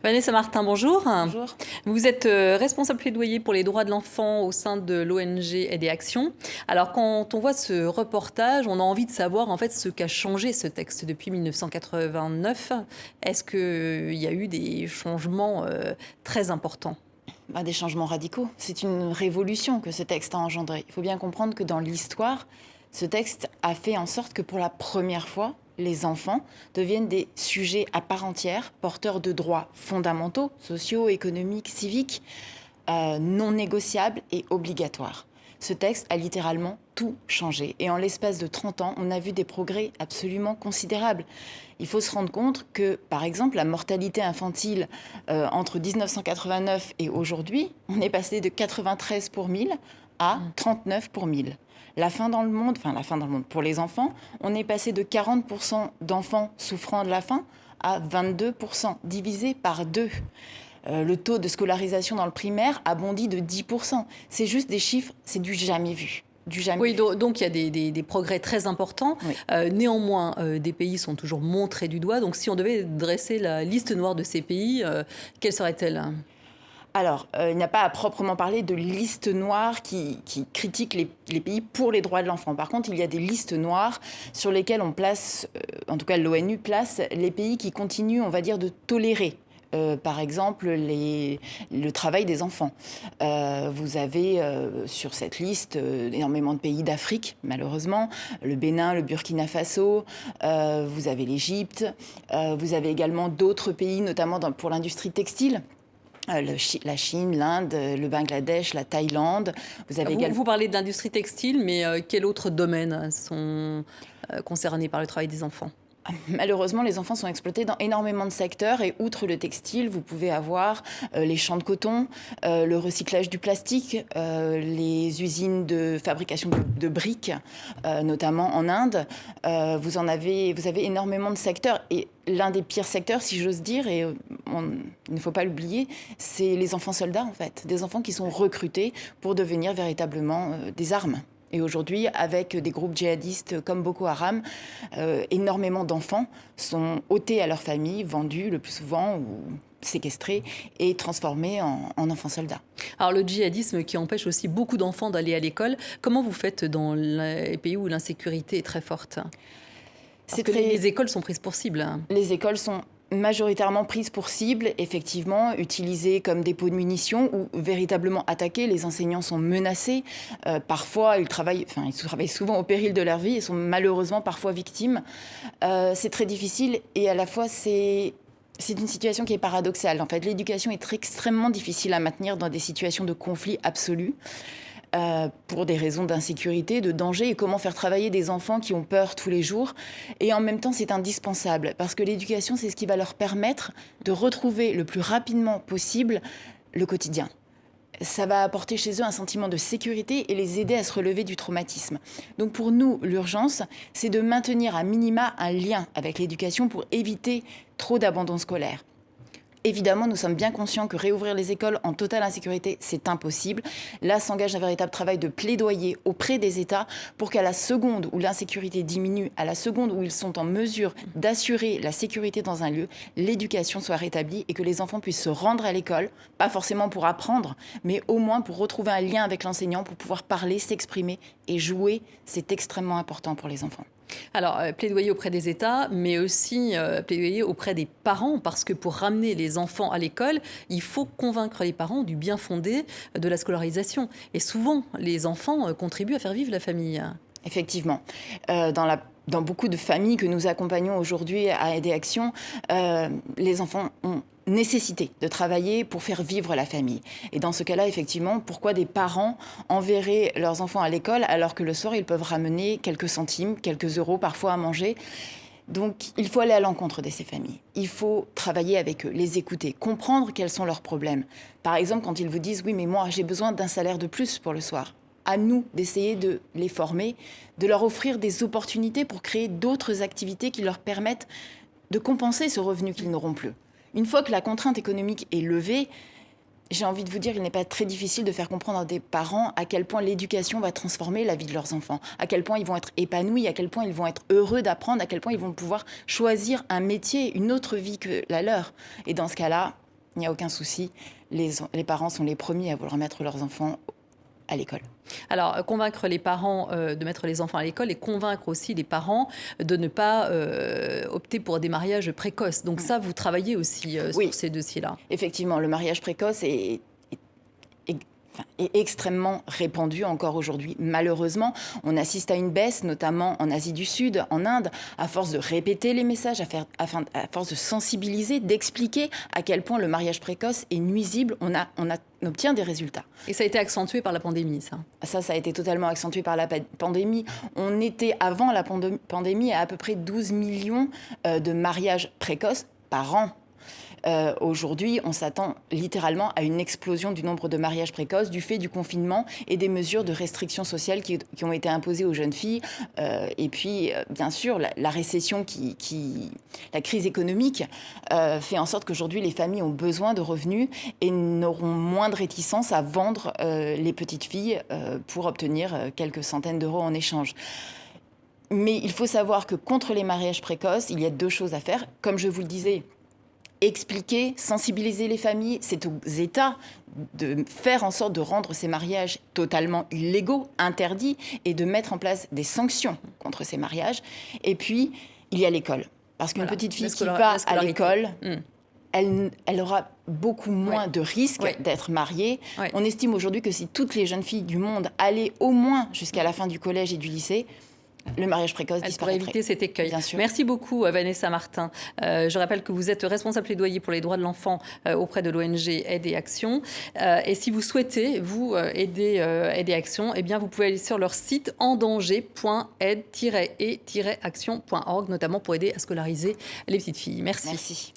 Vanessa Martin, bonjour. Bonjour. Vous êtes responsable plaidoyer pour les droits de l'enfant au sein de l'ONG Aider Action. Alors quand on voit ce reportage, on a envie de savoir en fait ce qu'a changé ce texte depuis 1989. Est-ce qu'il y a eu des changements très importants ? Des changements radicaux. C'est une révolution que ce texte a engendré. Il faut bien comprendre que dans l'histoire, ce texte a fait en sorte que pour la première fois, les enfants deviennent des sujets à part entière, porteurs de droits fondamentaux, sociaux, économiques, civiques, non négociables et obligatoires. Ce texte a littéralement tout changé. Et en l'espace de 30 ans, on a vu des progrès absolument considérables. Il faut se rendre compte que, par exemple, la mortalité infantile entre 1989 et aujourd'hui, on est passé de 93 pour 1000 à 39 pour 1000. La faim dans le monde, pour les enfants, on est passé de 40% d'enfants souffrant de la faim à 22%, divisé par 2. Le taux de scolarisation dans le primaire a bondi de 10%. C'est juste des chiffres, c'est du jamais vu. Oui, donc il y a des progrès très importants. Oui. Néanmoins, des pays sont toujours montrés du doigt. Donc si on devait dresser la liste noire de ces pays, quelle serait-elle ? Alors, il n'y a pas à proprement parler de liste noire qui critique les pays pour les droits de l'enfant. Par contre, il y a des listes noires sur lesquelles on place, en tout cas l'ONU place, les pays qui continuent, on va dire, de tolérer. Par exemple, le travail des enfants. Vous avez sur cette liste énormément de pays d'Afrique, malheureusement. Le Bénin, le Burkina Faso, vous avez l'Égypte. Vous avez également d'autres pays, notamment pour l'industrie textile. La Chine, l'Inde, le Bangladesh, la Thaïlande. Vous parlez de l'industrie textile, mais quels autres domaines sont concernés par le travail des enfants ? Malheureusement, les enfants sont exploités dans énormément de secteurs et outre le textile, vous pouvez avoir les champs de coton, le recyclage du plastique, les usines de fabrication de briques, notamment en Inde. Vous avez énormément de secteurs et l'un des pires secteurs, si j'ose dire, et il ne faut pas l'oublier, c'est les enfants soldats en fait, des enfants qui sont recrutés pour devenir véritablement des armes. Et aujourd'hui, avec des groupes djihadistes comme Boko Haram, énormément d'enfants sont ôtés à leur famille, vendus le plus souvent ou séquestrés et transformés en enfants soldats. Alors le djihadisme qui empêche aussi beaucoup d'enfants d'aller à l'école, comment vous faites dans les pays où l'insécurité est très forte ? Les écoles sont prises pour cible. Les écoles sont majoritairement prises pour cible, effectivement, utilisées comme dépôt de munitions ou véritablement attaquées. Les enseignants sont menacés. Parfois, ils travaillent souvent au péril de leur vie et sont malheureusement parfois victimes. C'est très difficile et à la fois, c'est une situation qui est paradoxale. En fait, l'éducation est extrêmement difficile à maintenir dans des situations de conflit absolu. Pour des raisons d'insécurité, de danger, et comment faire travailler des enfants qui ont peur tous les jours. Et en même temps, c'est indispensable, parce que l'éducation, c'est ce qui va leur permettre de retrouver le plus rapidement possible le quotidien. Ça va apporter chez eux un sentiment de sécurité et les aider à se relever du traumatisme. Donc pour nous, l'urgence, c'est de maintenir à minima un lien avec l'éducation pour éviter trop d'abandon scolaire. Évidemment, nous sommes bien conscients que réouvrir les écoles en totale insécurité, c'est impossible. Là s'engage un véritable travail de plaidoyer auprès des États pour qu'à la seconde où l'insécurité diminue, à la seconde où ils sont en mesure d'assurer la sécurité dans un lieu, l'éducation soit rétablie et que les enfants puissent se rendre à l'école, pas forcément pour apprendre, mais au moins pour retrouver un lien avec l'enseignant, pour pouvoir parler, s'exprimer et jouer. C'est extrêmement important pour les enfants. Alors, plaidoyer auprès des États, mais aussi plaidoyer auprès des parents, parce que pour ramener les enfants à l'école, il faut convaincre les parents du bien fondé de la scolarisation. Et souvent, les enfants contribuent à faire vivre la famille. Effectivement. Dans beaucoup de familles que nous accompagnons aujourd'hui à Aider Action, les enfants ont nécessité de travailler pour faire vivre la famille. Et dans ce cas-là, effectivement, pourquoi des parents enverraient leurs enfants à l'école alors que le soir, ils peuvent ramener quelques centimes, quelques euros parfois à manger ? Donc, il faut aller à l'encontre de ces familles. Il faut travailler avec eux, les écouter, comprendre quels sont leurs problèmes. Par exemple, quand ils vous disent « Oui, mais moi, j'ai besoin d'un salaire de plus pour le soir », à nous d'essayer de les former, de leur offrir des opportunités pour créer d'autres activités qui leur permettent de compenser ce revenu qu'ils n'auront plus. Une fois que la contrainte économique est levée, j'ai envie de vous dire qu'il n'est pas très difficile de faire comprendre à des parents à quel point l'éducation va transformer la vie de leurs enfants, à quel point ils vont être épanouis, à quel point ils vont être heureux d'apprendre, à quel point ils vont pouvoir choisir un métier, une autre vie que la leur. Et dans ce cas-là, il n'y a aucun souci. Les parents sont les premiers à vouloir mettre leurs enfants à l'école. Alors, convaincre les parents de mettre les enfants à l'école et convaincre aussi les parents de ne pas opter pour des mariages précoces. Donc ça, vous travaillez aussi Oui. sur ces dossiers-là. Effectivement, le mariage précoce est extrêmement répandu encore aujourd'hui. Malheureusement, on assiste à une baisse, notamment en Asie du Sud, en Inde, à force de répéter les messages, à force de sensibiliser, d'expliquer à quel point le mariage précoce est nuisible, on obtient des résultats. Et ça a été accentué par la pandémie, ça. Ça a été totalement accentué par la pandémie. On était, avant la pandémie, à peu près 12 millions de mariages précoces par an. Aujourd'hui, on s'attend littéralement à une explosion du nombre de mariages précoces du fait du confinement et des mesures de restriction sociale qui ont été imposées aux jeunes filles. Et puis, bien sûr, la récession, la crise économique fait en sorte qu'aujourd'hui, les familles ont besoin de revenus et n'auront moins de réticence à vendre les petites filles pour obtenir quelques centaines d'euros en échange. Mais il faut savoir que contre les mariages précoces, il y a 2 choses à faire. Comme je vous le disais, expliquer, sensibiliser les familles, c'est aux États de faire en sorte de rendre ces mariages totalement illégaux, interdits, et de mettre en place des sanctions contre ces mariages. Et puis, il y a l'école. Parce qu'une petite fille qui va à l'école, elle aura beaucoup moins de risques d'être mariée. On estime aujourd'hui que si toutes les jeunes filles du monde allaient au moins jusqu'à la fin du collège et du lycée, le mariage précoce disparaîtrait. Pour éviter cet écueil. Bien sûr. Merci beaucoup, Vanessa Martin. Je rappelle que vous êtes responsable plaidoyer pour les droits de l'enfant auprès de l'ONG Aide et Action. Et si vous souhaitez, vous, aider Aide et Action, eh bien, vous pouvez aller sur leur site endanger.aide-et-action.org, notamment pour aider à scolariser les petites filles. Merci. Merci.